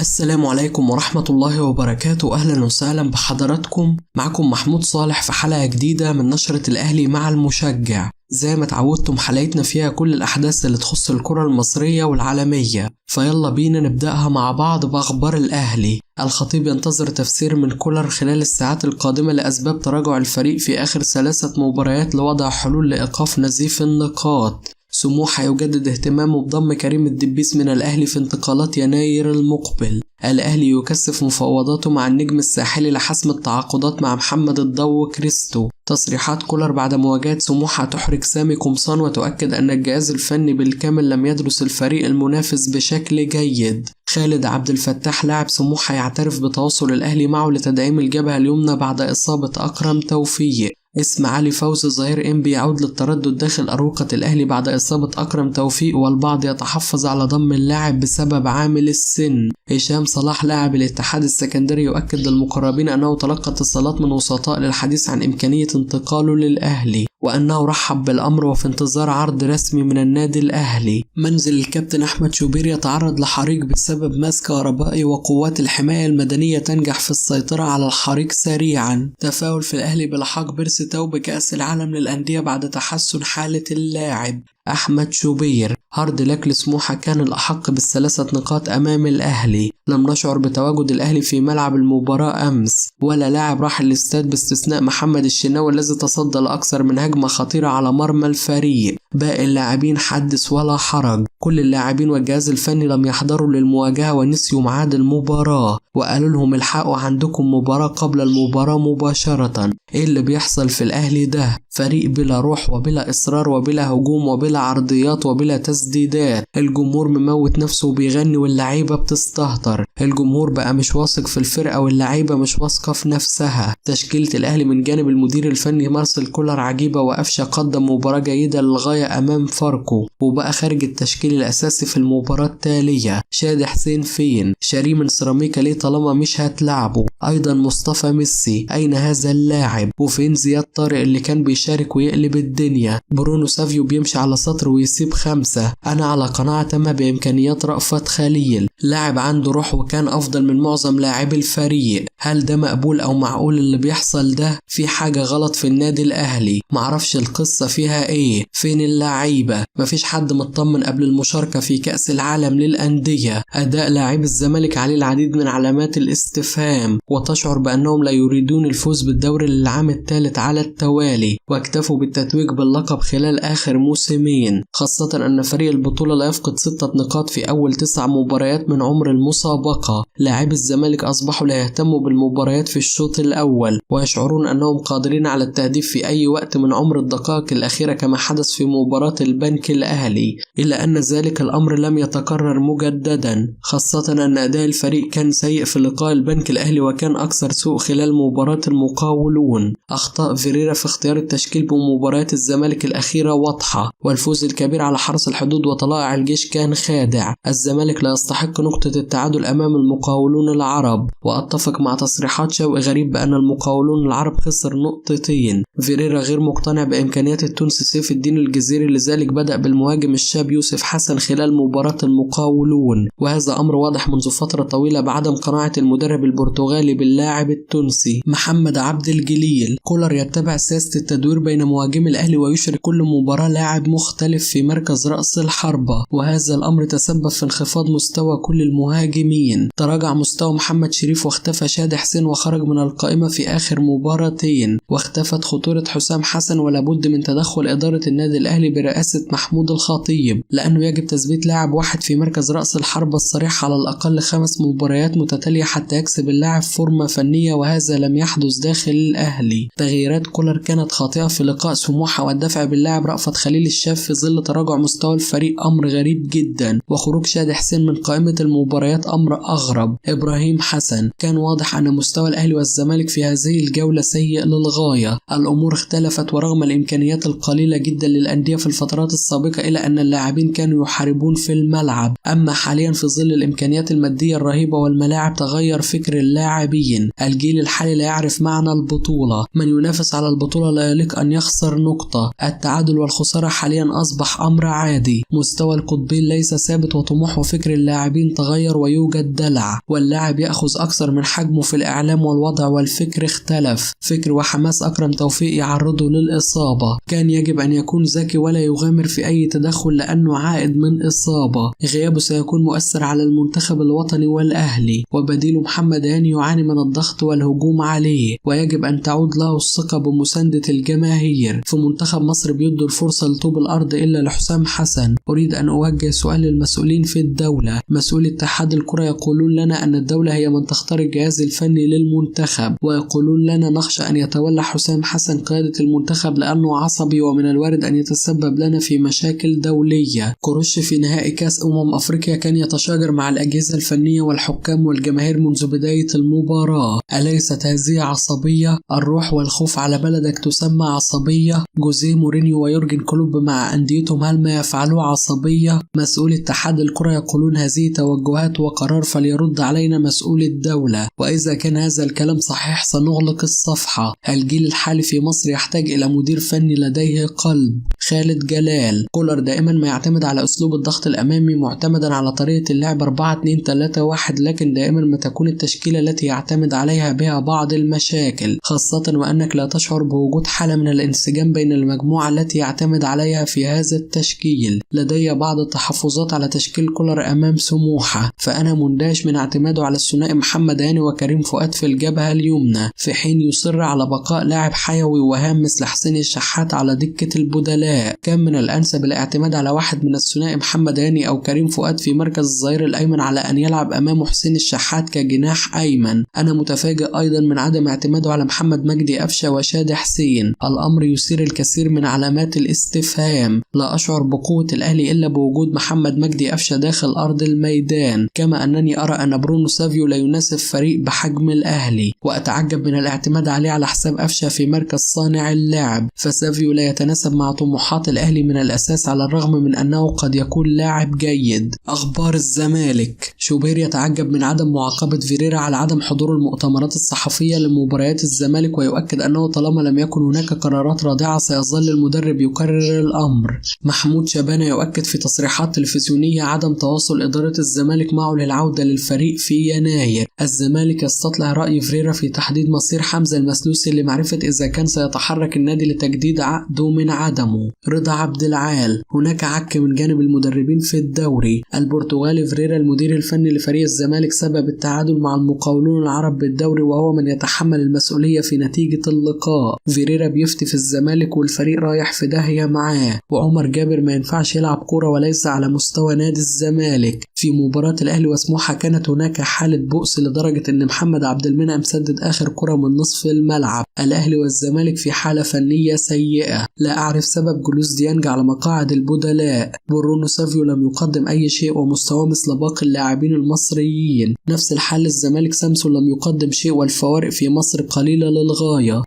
السلام عليكم ورحمة الله وبركاته. أهلا وسهلا بحضراتكم. معكم محمود صالح في حلقة جديدة من نشرة الأهلي مع المشجع. زي ما اتعودتم حلقتنا فيها كل الأحداث اللي تخص الكرة المصرية والعالمية، فيلا بينا نبدأها مع بعض بأخبار الأهلي. الخطيب ينتظر تفسير من كولر خلال الساعات القادمة لأسباب تراجع الفريق في آخر 3 مباريات لوضع حلول لإيقاف نزيف النقاط. سموحة يجدد اهتمامه بضم كريم الدبيس من الأهلي في انتقالات يناير المقبل. الأهلي يكثف مفاوضاته مع النجم الساحلي لحسم التعاقدات مع محمد الضو كريستو. تصريحات كولر بعد مواجهة سموحة تحرج سامي قمصان وتؤكد أن الجهاز الفني بالكامل لم يدرس الفريق المنافس بشكل جيد. خالد عبد الفتاح لاعب سموحة يعترف بتواصل الأهلي معه لتدعيم الجبهة اليمنى بعد إصابة أكرم توفيق. اسم علي فوزي ظهير إنبي يعود للتردد داخل أروقة الأهلي بعد إصابة أكرم توفيق، والبعض يتحفظ على ضم اللاعب بسبب عامل السن. هشام صلاح لاعب الاتحاد السكندري يؤكد للمقربين أنه تلقى اتصالات من وسطاء للحديث عن إمكانية انتقاله للأهلي، وأنه رحب بالأمر وفي انتظار عرض رسمي من النادي الأهلي. منزل الكابتن أحمد شوبير يتعرض لحريق بسبب ماس كهربائي، وقوات الحماية المدنية تنجح في السيطرة على الحريق سريعا. تفاؤل في الأهلي بلحاق بيرسي تاو بكأس العالم للأندية بعد تحسن حالة اللاعب. أحمد شوبير هارد لك لسموحة كان الأحق بال3 نقاط أمام الأهلي. لم نشعر بتواجد الأهلي في ملعب المباراة أمس، ولا لاعب راح الاستاد باستثناء محمد الشناوي الذي تصدى لأكثر من هجمة خطيرة على مرمى الفريق. باقي اللاعبين حدث ولا حرج. كل اللاعبين والجهاز الفني لم يحضروا للمواجهة ونسيوا ميعاد المباراة، وقالوا لهم الحقوا عندكم مباراة قبل المباراة مباشرة. ايه اللي بيحصل في الأهلي ده؟ فريق بلا روح وبلا إصرار وبلا هجوم وبلا عرضيات وبلا تسديدات. الجمهور مموت نفسه وبيغني واللعيبة بتستهتر. الجمهور بقى مش واثق في الفرقة واللعيبة مش واثقة في نفسها. تشكيلة الأهلي من جانب المدير الفني مارسيل كولر عجيبة، وقفشة قدم مباراة جيدة للغاية أمام فاركو، وبقى خارج التشكيل الأساسي في المباراة التالية. شادي حسين فين؟ شاريه من سيراميكا ليه طالما مش هتلعبه؟ أيضا مصطفى ميسي أين هذا اللاعب؟ وفين زياد طارق اللي كان بيشارك ويقلب الدنيا؟ برونو سافيو بيمشي على سطر ويسيب 5. أنا على قناعة تامة بإمكانيات رأفت خليل، لاعب عنده روح وكان أفضل من معظم لاعبي الفريق. هل ده مقبول أو معقول اللي بيحصل ده؟ في حاجة غلط في النادي الأهلي، معرفش القصة فيها إيه. فين اللعيبة؟ مفيش حد مطمن قبل المشاركة في كأس العالم للأندية. أداء لاعبي الزمالك عليه العديد من علامات الاستفهام، وتشعر بأنهم لا يريدون الفوز بالدوري للعام الثالث على التوالي، واكتفوا بالتتويج باللقب خلال آخر موسمين، خاصة أن فريق البطولة لا يفقد 6 نقاط في أول 9 مباريات من عمر المسابقة. لاعبي الزمالك أصبحوا لا يهتموا بالمباريات في الشوط الأول، ويشعرون أنهم قادرين على التهديف في أي وقت من عمر الدقائق الأخيرة كما حدث في مباراة البنك الأهلي، إلا أن ذلك الأمر لم يتكرر مجددا، خاصة أن أداء الفريق كان سيء في لقاء البنك الأهلي وكان أكثر سوء خلال مباراة المقاولون. أخطاء فيريرا في اختيار التشكيل بمباريات الزمالك الأخيرة واضحة، والفوز الكبير على حرس الحدود وطلائع الجيش كان خادع. الزمالك لا يستحق نقطة التعادل أمام المقاولون العرب، وأتفق مع تصريحات شوقي غريب بأن المقاولون العرب خسر 2 نقاط. فيريرا غير مقتنع بإمكانيات التونسي سيف الدين الجزيري، لذلك بدأ بالمهاجم الشاب يوسف حسن خلال مباراة المقاولون، وهذا أمر واضح منذ فترة طويلة بعدم قناعة المدرب البرتغالي باللاعب التونسي. محمد عبد الجليل كولر يتبع سياسة التدوير بين مهاجمي الأهلي ويشرك كل مباراة لاعب مختلف في مركز رأس الحربة، وهذا الأمر تسبب في انخفاض مستوى كل المهاجمين. تراجع مستوى محمد شريف واختفى شادي حسين وخرج من القائمة في آخر مباراتين، واختفت خطورة حسام حسن، ولابد من تدخل إدارة النادي الأهلي برئاسة محمود الخطيب، لأنه يجب تثبيت لاعب واحد في مركز رأس الحربة الصريح على الأقل 5 مباريات متتالية حتى يكسب اللاعب فورمة فنية، وهذا لم يحدث داخل الأهلي. تغييرات كولر كانت خاطئة في لقاء سموحة، والدفع باللاعب رأفت خليل الشاب في ظل تراجع مستوى الفريق أمر غريب جدا، وخروج شادي حسين من قائمة المباريات أمر أغرب. إبراهيم حسن حسن. كان واضح أن مستوى الأهلي والزمالك في هذه الجولة سيء للغاية. الأمور اختلفت، ورغم الإمكانيات القليلة جدا للأندية في الفترات السابقة إلا أن اللاعبين كانوا يحاربون في الملعب. أما حاليا في ظل الإمكانيات المادية الرهيبة والملاعب تغير فكر اللاعبين. الجيل الحالي لا يعرف معنى البطولة، من ينافس على البطولة لا يليق أن يخسر نقطة. التعادل والخسارة حاليا أصبح أمر عادي. مستوى القطبين ليس ثابت، وطموح وفكر اللاعبين تغير ويوجد دلع، واللاعب يأخذ أكثر من حجمه في الإعلام، والوضع والفكر اختلف. فكر وحماس أكرم توفيق يعرضه للإصابة. كان يجب أن يكون ذكي ولا يغامر في أي تدخل لأنه عائد من إصابة. غيابه سيكون مؤثر على المنتخب الوطني والأهلي، وبديله محمد هاني يعاني من الضغط والهجوم عليه، ويجب أن تعود له الثقة بمساندة الجماهير. في منتخب مصر بيدوا الفرصة لطوب الأرض إلا لحسام حسن. أريد أن أوجه سؤال للمسؤولين في الدولة. مسؤول اتحاد الكرة يقولون لنا أن الدولة هي من تختار الجهاز الفني للمنتخب، ويقولون لنا نخشى أن يتولى حسام حسن قيادة المنتخب لأنه عصبي ومن الوارد أن يتسبب لنا في مشاكل دولية. كروش في نهائي كأس أفريقيا كان يتشاجر مع الأجهزة الفنية والحكام والجماهير منذ بداية المباراة. أليست هذه عصبية؟ الروح والخوف على بلدك تسمى عصبية؟ جوزيه مورينيو ويورجن كلوب مع أنديتهم هل ما يفعلوه عصبية؟ مسؤول اتحاد الكرة يقولون هذه توجهات وقرار، فليرد علينا مسؤول الدولة. وإذا كان هذا الكلام صحيح سنغلق الصفحة. الجيل الحالي في مصر يحتاج إلى مدير فني لديه قلب. خالد جلال. كولر دائما ما يعتمد على أسلوب الضغط الأمامي معتمدا على طريقة اللعب 4-2-3-1، لكن دائما ما تكون التشكيلة التي يعتمد عليها بها بعض المشاكل، خاصة وأنك لا تشعر بوجود حالة من الانسجام بين المجموعة التي يعتمد عليها في هذا التشكيل. لدي بعض التحفظات على تشكيل كولر أمام سموحة، فأنا مندهش من اعتماده على الثنائي محمد هاني وكريم فؤاد في الجبهة اليمنى، في حين يصر على بقاء لاعب حيوي وهام مثل حسين الشحات على دكة البدلاء. كان من الأنسب الاعتماد على واحد من الثنائي محمد هاني أو كريم فؤاد في مركز الظهير الأيمن على أن يلعب أمامه حسين الشحات كجناح أيمن. أنا متفاجئ أيضا من عدم اعتماده على محمد مجدي قفشة وشادي حسين. الأمر يثير الكثير من علامات الاستفهام. لا أشعر بقوة الأهلي إلا بوجود محمد مجدي قفشة داخل أرض الميدان، كما أنني أرى أن برونو سافيو لا يناسب فريق بحجم الأهلي، وأتعجب من الاعتماد عليه على حساب قفشة في مركز صانع اللعب، فسافيو لا يتناسب مع طموحات الأهلي من الأساس على الرغم من أنه قد يكون لاعب جيد. أخبار الزمالك. شوبير يتعجب من عدم معاقبة فيريرا على عدم حضور المؤتمرات الصحفية لمباريات الزمالك، ويؤكد أنه طالما لم يكن هناك قرارات رادعة سيظل المدرب يكرر الأمر. محمود شبانة يؤكد في تصريحات تلفزيونية عدم تواصل إدارة الزمالك معه للعودة للفريق في يناير. الزمالك يستطلع رأي فيريرا في تحديد مصير حمزة المسلوسي لمعرفة إذا كان سيتحرك النادي لتجديد عقده من عدمه. رضا عبد العال. هناك عك من جانب المدربين في الدوري. البرتغالي فيريرا المدير الفني لفريق الزمالك سبب التعادل مع المقاولون العرب بالدوري، وهو من يتحمل المسؤولية في نتيجة اللقاء. فيريرا بيفتي في الزمالك والفريق رايح في داهية معاه، وعمر جابر ما ينفعش يلعب كورة وليس على مستوى نادي الزمالك. في مباراة الأهلي وسموحة كانت هناك حالة بؤس لدرجة أن محمد عبد المنعم سدد آخر كرة من نصف الملعب. الأهلي والزمالك في حالة فنية سيئة. لا أعرف سبب جلوس ديانج على مقاعد البدلاء. برونو سافيو لم يقدم أي شيء ومستواه مثل باقي اللاعبين المصريين. نفس الحال الزمالك سامسون لم يقدم شيء والفوارق في مصر قليلة للغاية.